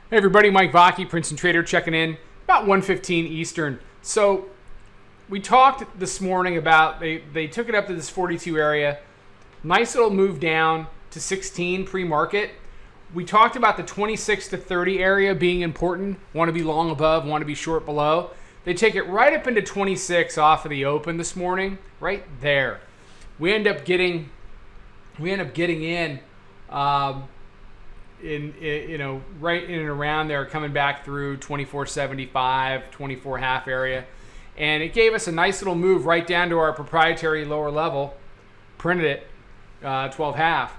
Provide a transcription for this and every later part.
Hey everybody, Mike Vacchi, Princetontrader, checking in about 1:15 Eastern. So we talked this morning about they took it up to this 42 area. Nice little move down to 16 pre-market. We talked about the 26 to 30 area being important. Want to be long above, want to be short below. They take it right up into 26 off of the open this morning, right there. We end up getting in. Right in and around there, coming back through 24.75, 24 half area, and it gave us a nice little move right down to our proprietary lower level. Printed it 12 half.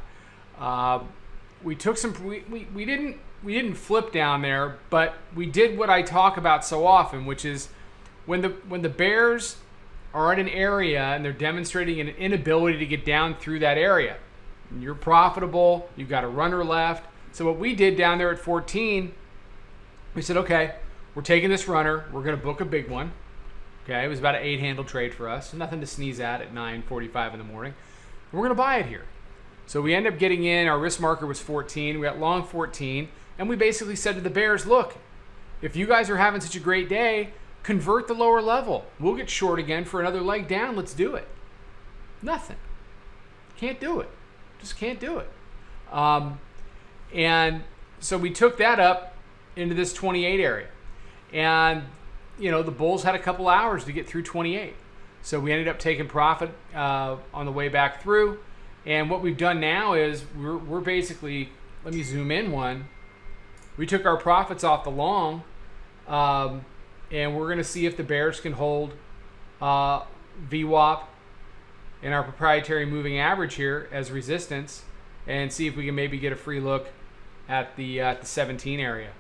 We took some. We didn't flip down there, but we did what I talk about so often, which is when the bears are in an area and they're demonstrating an inability to get down through that area. You're profitable. You've got a runner left. So what we did down there at 14, we said, okay, we're taking this runner. We're going to book a big one. Okay, it was about an 8-handle trade for us. So nothing to sneeze at 9:45 in the morning. We're going to buy it here. So we end up getting in. Our risk marker was 14. We got long 14. And we basically said to the bears, look, if you guys are having such a great day, convert the lower level. We'll get short again for another leg down. Let's do it. Nothing. Can't do it. Just can't do it. And so we took that up into this 28 area. And, the bulls had a couple hours to get through 28. So we ended up taking profit on the way back through. And what we've done now is we're basically, let me zoom in one. We took our profits off the long, and we're going to see if the bears can hold VWAP in our proprietary moving average here as resistance, and see if we can maybe get a free look at the 17 area.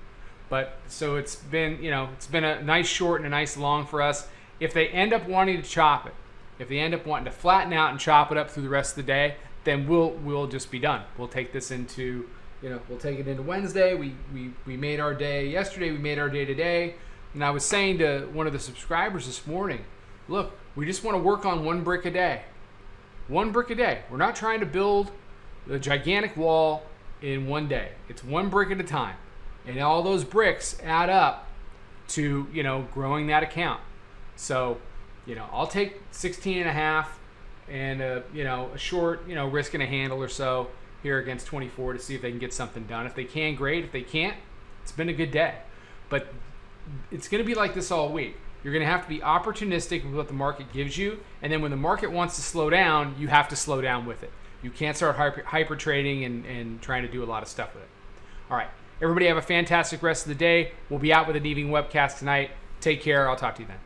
But so it's been a nice short and a nice long for us. If they end up wanting to chop it, if they end up wanting to flatten out and chop it up through the rest of the day, then we'll just be done. We'll take this into we'll take it into Wednesday. We made our day yesterday. We made our day today. And I was saying to one of the subscribers this morning, look, we just want to work on one brick a day. One brick a day. We're not trying to build the gigantic wall in one day. It's one brick at a time. And all those bricks add up to, growing that account. So, I'll take 16 and a half and a short, risk and a handle or so here against 24 to see if they can get something done. If they can, great. If they can't, it's been a good day. But it's going to be like this all week. You're going to have to be opportunistic with what the market gives you. And then when the market wants to slow down, you have to slow down with it. You can't start hyper trading and trying to do a lot of stuff with it. All right. Everybody have a fantastic rest of the day. We'll be out with an evening webcast tonight. Take care. I'll talk to you then.